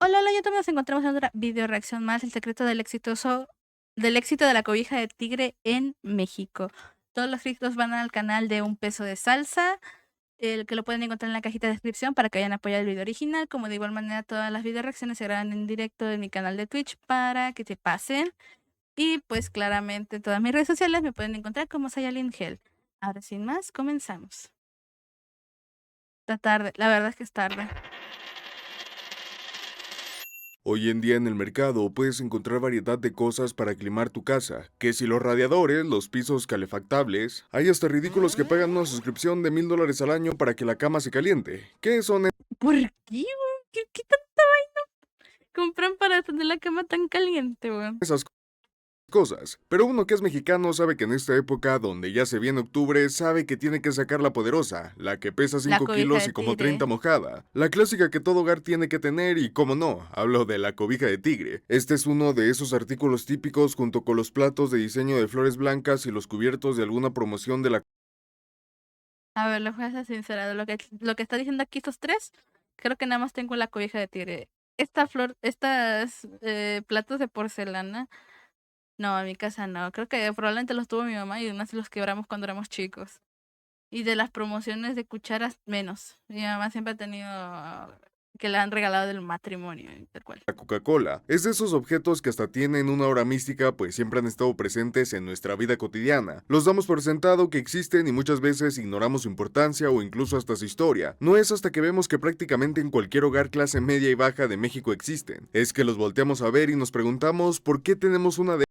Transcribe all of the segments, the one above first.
Hola, hola, YouTube, nos encontramos en otra video reacción más, el secreto del éxito de la cobija de tigre en México. Todos los créditos van al canal de Un Peso de Salsa, el que lo pueden encontrar en la cajita de descripción para que vayan a apoyar el video original, como de igual manera todas las video reacciones se graban en directo en mi canal de Twitch para que te pasen. Y pues claramente todas mis redes sociales me pueden encontrar como Sayalin Hell. Ahora sin más, comenzamos. Está tarde, la verdad es que es tarde. Hoy en día en el mercado puedes encontrar variedad de cosas para aclimar tu casa, que si los radiadores, los pisos calefactables, hay hasta ridículos que pagan una suscripción de $1000 al año para que la cama se caliente. ¿Qué son ¿Por qué, weón? ¿Qué tanta vaina compran para tener la cama tan caliente, weón? esas cosas? Pero uno que es mexicano sabe que en esta época, donde ya se viene octubre, sabe que tiene que sacar la poderosa, la que pesa La 5 cobija kilos de y como 30 tigre. mojada, la clásica que todo hogar tiene que tener y cómo no, hablo de la cobija de tigre. Este es uno de esos artículos típicos junto con los platos de diseño de flores blancas y los cubiertos de alguna promoción de la A ver, les voy a ser sincera, de lo que está diciendo aquí estos tres, creo que nada más tengo la cobija de tigre. Estas platos de porcelana, no, en mi casa no. Creo que probablemente los tuvo mi mamá y además los quebramos cuando éramos chicos. Y de las promociones de cucharas, menos. Mi mamá siempre ha tenido que le han regalado del matrimonio, tal cual. Coca-Cola. Es de esos objetos que hasta tienen una aura mística, pues siempre han estado presentes en nuestra vida cotidiana. Los damos por sentado que existen y muchas veces ignoramos su importancia o incluso hasta su historia. No es hasta que vemos que prácticamente en cualquier hogar clase media y baja de México existen. Es que los volteamos a ver y nos preguntamos por qué tenemos una de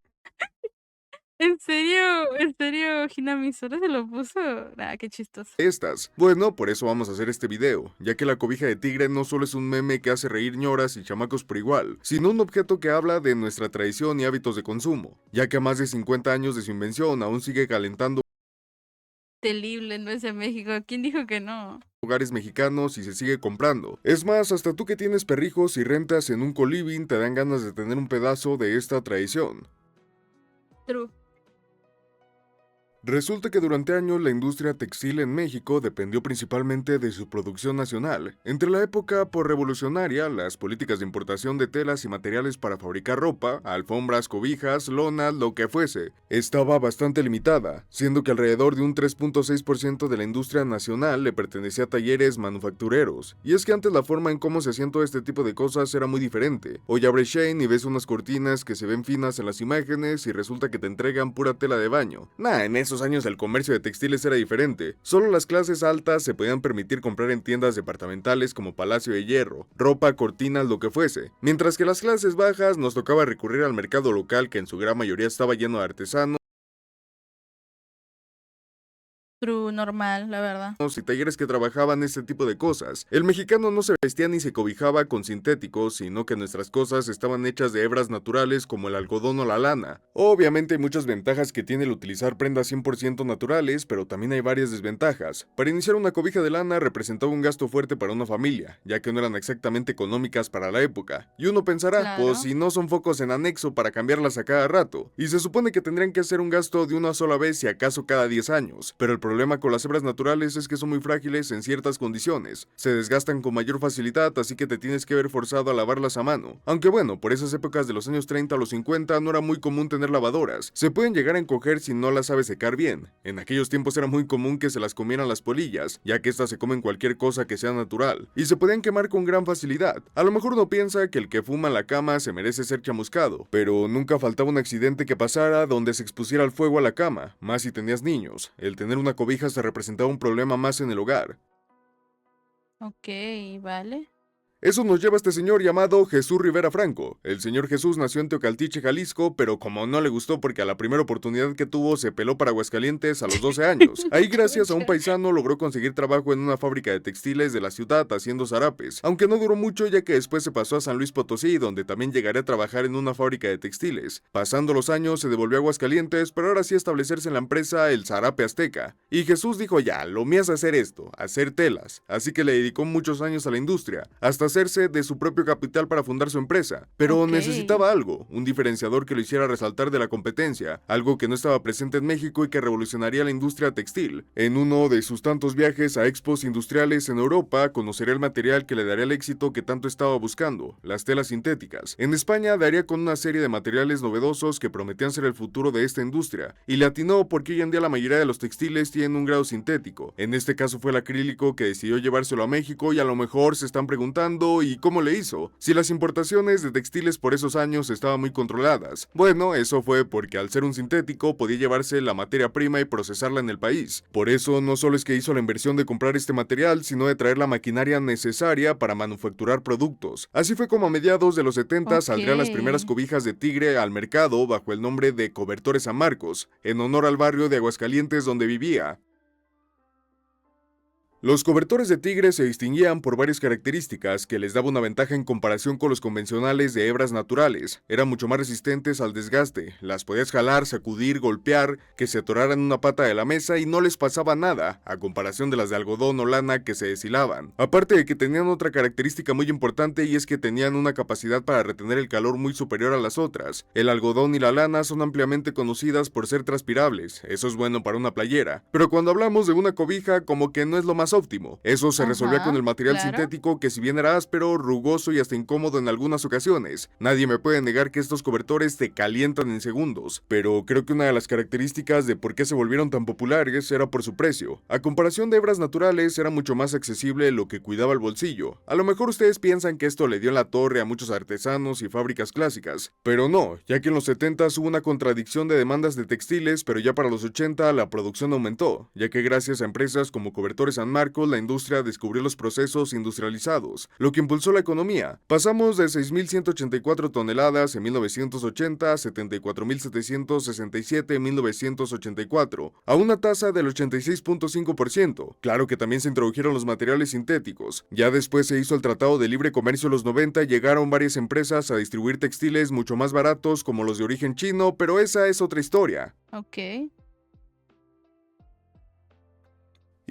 ¿En serio? ¿En serio? Hinami solo se lo puso. Ah, qué chistoso. estas. Bueno, por eso vamos a hacer este video, ya que la cobija de tigre no solo es un meme que hace reír ñoras y chamacos por igual, sino un objeto que habla de nuestra tradición y hábitos de consumo, ya que a más de 50 años de su invención aún sigue calentando Terrible, no es de México. ¿Quién dijo que no? hogares mexicanos y se sigue comprando. Es más, hasta tú que tienes perrijos y rentas en un coliving te dan ganas de tener un pedazo de esta tradición. True. Resulta que durante años la industria textil en México dependió principalmente de su producción nacional. Entre la época revolucionaria, las políticas de importación de telas y materiales para fabricar ropa, alfombras, cobijas, lonas, lo que fuese, estaba bastante limitada, siendo que alrededor de un 3.6% de la industria nacional le pertenecía a talleres manufactureros. Y es que antes la forma en cómo se hacían todo este tipo de cosas era muy diferente. Hoy abres Shein y ves unas cortinas que se ven finas en las imágenes y resulta que te entregan pura tela de baño. Nah, en esos años el comercio de textiles era diferente. Solo las clases altas se podían permitir comprar en tiendas departamentales como Palacio de Hierro, ropa, cortinas, lo que fuese. Mientras que las clases bajas nos tocaba recurrir al mercado local que en su gran mayoría estaba lleno de artesanos True, normal, la verdad. y talleres que trabajaban este tipo de cosas. El mexicano no se vestía ni se cobijaba con sintéticos, sino que nuestras cosas estaban hechas de hebras naturales como el algodón o la lana. Obviamente hay muchas ventajas que tiene el utilizar prendas 100% naturales, pero también hay varias desventajas. Para iniciar una cobija de lana representaba un gasto fuerte para una familia, ya que no eran exactamente económicas para la época. Y uno pensará, pues Claro. si no son focos en anexo para cambiarlas a cada rato, y se supone que tendrían que hacer un gasto de una sola vez y acaso cada 10 años, pero el problema con las hebras naturales es que son muy frágiles en ciertas condiciones, se desgastan con mayor facilidad, así que te tienes que ver forzado a lavarlas a mano. Aunque bueno, por esas épocas de los años 30 a los 50 no era muy común tener lavadoras, se pueden llegar a encoger si no las sabes secar bien. En aquellos tiempos era muy común que se las comieran las polillas, ya que estas se comen cualquier cosa que sea natural, y se podían quemar con gran facilidad. A lo mejor uno piensa que el que fuma en la cama se merece ser chamuscado, pero nunca faltaba un accidente que pasara donde se expusiera el fuego a la cama, más si tenías niños. El tener una cobija se representaba un problema más en el hogar. Ok, vale. Eso nos lleva a este señor llamado Jesús Rivera Franco. El señor Jesús nació en Teocaltiche, Jalisco, pero como no le gustó porque a la primera oportunidad que tuvo se peló para Aguascalientes a los 12 años. Ahí gracias a un Chucha. paisano logró conseguir trabajo en una fábrica de textiles de la ciudad haciendo zarapes, aunque no duró mucho ya que después se pasó a San Luis Potosí donde también llegaría a trabajar en una fábrica de textiles. Pasando los años se devolvió a Aguascalientes, pero ahora sí establecerse en la empresa El Zarape Azteca. Y Jesús dijo ya, lo mío es hacer esto, hacer telas, así que le dedicó muchos años a la industria, hasta deshacerse de su propio capital para fundar su empresa, pero Ok. necesitaba algo, un diferenciador que lo hiciera resaltar de la competencia, algo que no estaba presente en México y que revolucionaría la industria textil. En uno de sus tantos viajes a expos industriales en Europa, conocería el material que le daría el éxito que tanto estaba buscando, las telas sintéticas. En España daría con una serie de materiales novedosos que prometían ser el futuro de esta industria, y le atinó porque hoy en día la mayoría de los textiles tienen un grado sintético. En este caso fue el acrílico que decidió llevárselo a México y a lo mejor se están preguntando ¿y cómo le hizo? Si las importaciones de textiles por esos años estaban muy controladas. Bueno, eso fue porque al ser un sintético podía llevarse la materia prima y procesarla en el país. Por eso no solo es que hizo la inversión de comprar este material, sino de traer la maquinaria necesaria para manufacturar productos. Así fue como a mediados de los 70 Ok. saldrían las primeras cobijas de tigre al mercado bajo el nombre de Cobertores San Marcos, en honor al barrio de Aguascalientes donde vivía. Los cobertores de tigre se distinguían por varias características que les daba una ventaja en comparación con los convencionales de hebras naturales. Eran mucho más resistentes al desgaste, las podías jalar, sacudir, golpear, que se atoraran en una pata de la mesa y no les pasaba nada, a comparación de las de algodón o lana que se deshilaban. Aparte de que tenían otra característica muy importante y es que tenían una capacidad para retener el calor muy superior a las otras. El algodón y la lana son ampliamente conocidas por ser transpirables, eso es bueno para una playera, pero cuando hablamos de una cobija como que no es lo más óptimo. Eso se resolvía con Ajá, el material claro. sintético que si bien era áspero, rugoso y hasta incómodo en algunas ocasiones, nadie me puede negar que estos cobertores te calientan en segundos, pero creo que una de las características de por qué se volvieron tan populares era por su precio. A comparación de hebras naturales, era mucho más accesible lo que cuidaba el bolsillo. A lo mejor ustedes piensan que esto le dio en la torre a muchos artesanos y fábricas clásicas, pero no, ya que en los 70 hubo una contradicción de demandas de textiles, pero ya para los 80 la producción aumentó, ya que gracias a empresas como Cobertores San Marcos, la industria descubrió los procesos industrializados, lo que impulsó la economía. Pasamos de 6.184 toneladas en 1980 a 74.767 en 1984, a una tasa del 86.5%. Claro que también se introdujeron los materiales sintéticos. Ya después se hizo el Tratado de Libre Comercio en los 90 y llegaron varias empresas a distribuir textiles mucho más baratos como los de origen chino, pero esa es otra historia. Ok.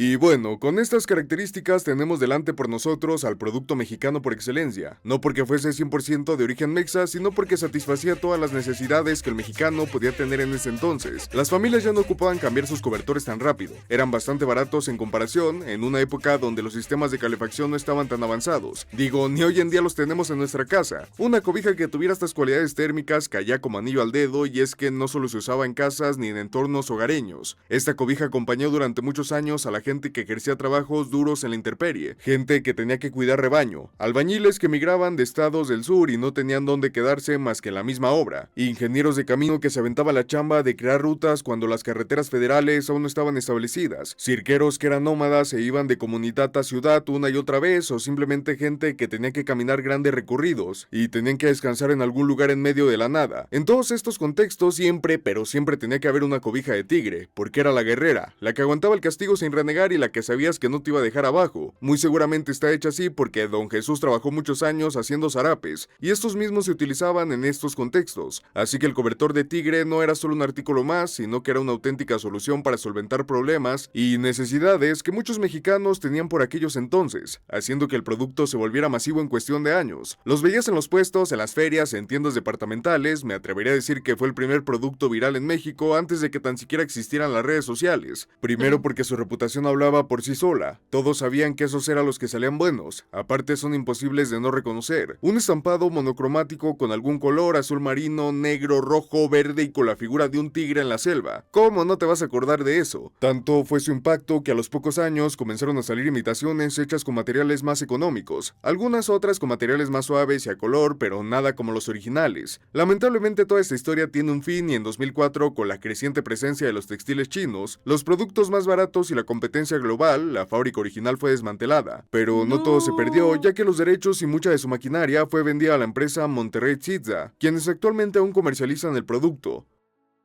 Y bueno, con estas características tenemos delante por nosotros al producto mexicano por excelencia, no porque fuese 100% de origen mexa, sino porque satisfacía todas las necesidades que el mexicano podía tener en ese entonces. Las familias ya no ocupaban cambiar sus cobertores tan rápido, eran bastante baratos en comparación, en una época donde los sistemas de calefacción no estaban tan avanzados. Digo, ni hoy en día los tenemos en nuestra casa. Una cobija que tuviera estas cualidades térmicas caía como anillo al dedo y es que no solo se usaba en casas ni en entornos hogareños. Esta cobija acompañó durante muchos años a la gente que ejercía trabajos duros en la intemperie, gente que tenía que cuidar rebaño, albañiles que migraban de estados del sur y no tenían dónde quedarse más que en la misma obra, ingenieros de camino que se aventaban la chamba de crear rutas cuando las carreteras federales aún no estaban establecidas, cirqueros que eran nómadas e iban de comunidad a ciudad una y otra vez, o simplemente gente que tenía que caminar grandes recorridos y tenían que descansar en algún lugar en medio de la nada. En todos estos contextos siempre, pero siempre tenía que haber una cobija de tigre, porque era la guerrera, la que aguantaba el castigo sin renegar y la que sabías que no te iba a dejar abajo. Muy seguramente está hecha así porque Don Jesús trabajó muchos años haciendo zarapes, y estos mismos se utilizaban en estos contextos, así que el cobertor de tigre no era solo un artículo más, sino que era una auténtica solución para solventar problemas y necesidades que muchos mexicanos tenían por aquellos entonces, haciendo que el producto se volviera masivo en cuestión de años. Los veías en los puestos, en las ferias, en tiendas departamentales, me atrevería a decir que fue el primer producto viral en México antes de que tan siquiera existieran las redes sociales, primero Sí. porque su reputación hablaba por sí sola. Todos sabían que esos eran los que salían buenos. Aparte son imposibles de no reconocer. Un estampado monocromático con algún color, azul marino, negro, rojo, verde y con la figura de un tigre en la selva. ¿Cómo no te vas a acordar de eso? Tanto fue su impacto que a los pocos años comenzaron a salir imitaciones hechas con materiales más económicos. Algunas otras con materiales más suaves y a color, pero nada como los originales. Lamentablemente toda esta historia tiene un fin y en 2004, con la creciente presencia de los textiles chinos, los productos más baratos y la competencia global, la fábrica original fue desmantelada, pero no todo se perdió, No. ya que los derechos y mucha de su maquinaria fue vendida a la empresa Monterrey Tziza, quienes actualmente aún comercializan el producto.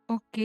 Ok.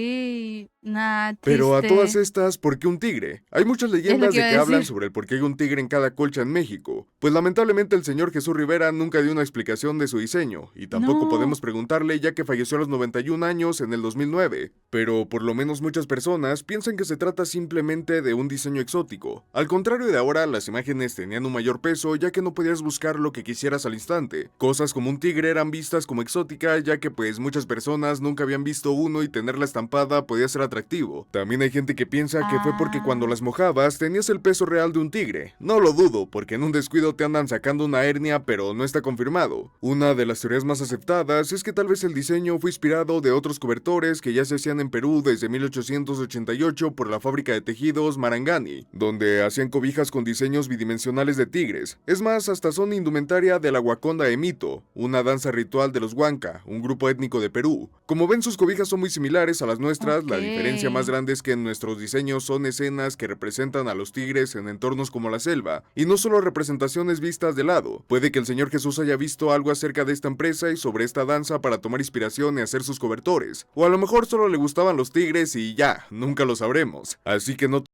Nah, Pero a todas triste. estas, ¿por qué un tigre? Hay muchas Es lo leyendas que de iba a que hablan decir. sobre el por qué hay un tigre en cada colcha en México, pues lamentablemente el señor Jesús Rivera nunca dio una explicación de su diseño, y tampoco No. podemos preguntarle ya que falleció a los 91 años en el 2009. Pero por lo menos muchas personas piensan que se trata simplemente de un diseño exótico. Al contrario de ahora, las imágenes tenían un mayor peso ya que no podías buscar lo que quisieras al instante. Cosas como un tigre eran vistas como exóticas ya que pues muchas personas nunca habían visto uno y tenerla estampada podía ser atractivo. También hay gente que piensa que fue porque cuando Ah, las mojabas tenías el peso real de un tigre. No lo dudo, porque en un descuido te andan sacando una hernia, pero no está confirmado. Una de las teorías más aceptadas es que tal vez el diseño fue inspirado de otros cobertores que ya se hacían en Perú desde 1888 por la fábrica de tejidos Marangani, donde hacían cobijas con diseños bidimensionales de tigres. Es más, hasta son indumentaria de la Waconda de Mito, una danza ritual de los Huanca, un grupo étnico de Perú. Como ven, sus cobijas son muy similares a las nuestras, ok. la diferencia más grande es que en nuestros diseños son escenas que representan a los tigres en entornos como la selva, y no solo representaciones vistas de lado. Puede que el Señor Jesús haya visto algo acerca de esta empresa y sobre esta danza para tomar inspiración y hacer sus cobertores, o a lo mejor solo le gustaban los tigres y ya, nunca lo sabremos. Así que no.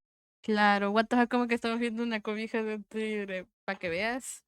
Claro, what the fuck, como que estamos viendo una cobija de un tigre, para que veas.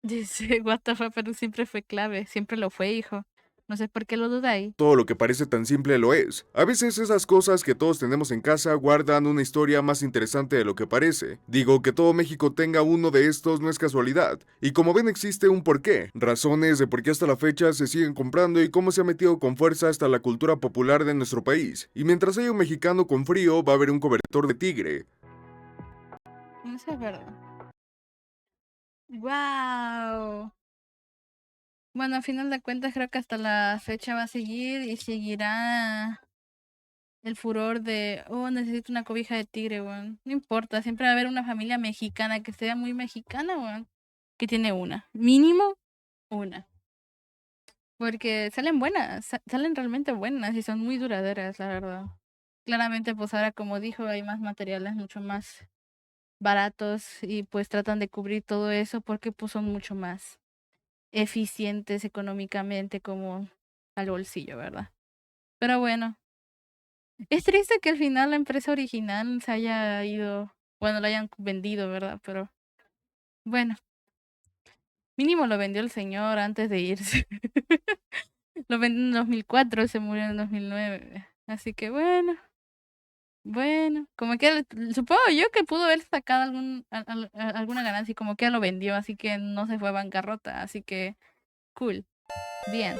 Dice, what the fuck, pero siempre fue clave, siempre lo fue, hijo. No sé por qué lo dudáis. Todo lo que parece tan simple lo es. A veces esas cosas que todos tenemos en casa guardan una historia más interesante de lo que parece. Digo, que todo México tenga uno de estos no es casualidad. Y como ven existe un porqué. Razones de por qué hasta la fecha se siguen comprando y cómo se ha metido con fuerza hasta la cultura popular de nuestro país. Y mientras haya un mexicano con frío, va a haber un cobertor de tigre. Eso es verdad. Wow. Bueno, a final de cuentas creo que hasta la fecha va a seguir y seguirá el furor de, oh, necesito una cobija de tigre, weón. No importa, siempre va a haber una familia mexicana que sea muy mexicana, weón, que tiene una. Mínimo una. Porque salen buenas, salen realmente buenas y son muy duraderas, la verdad. Claramente, pues ahora, como dijo, hay más materiales mucho más baratos y pues tratan de cubrir todo eso porque pues son mucho más eficientes económicamente como al bolsillo, ¿verdad? Pero bueno, es triste que al final la empresa original se haya ido, bueno, la hayan vendido, ¿verdad? Pero bueno, mínimo lo vendió el señor antes de irse. Lo vendió en 2004, se murió en 2009. Así que bueno, como que supongo yo que pudo haber sacado alguna ganancia y como que ya lo vendió, así que no se fue a bancarrota, así que cool, bien.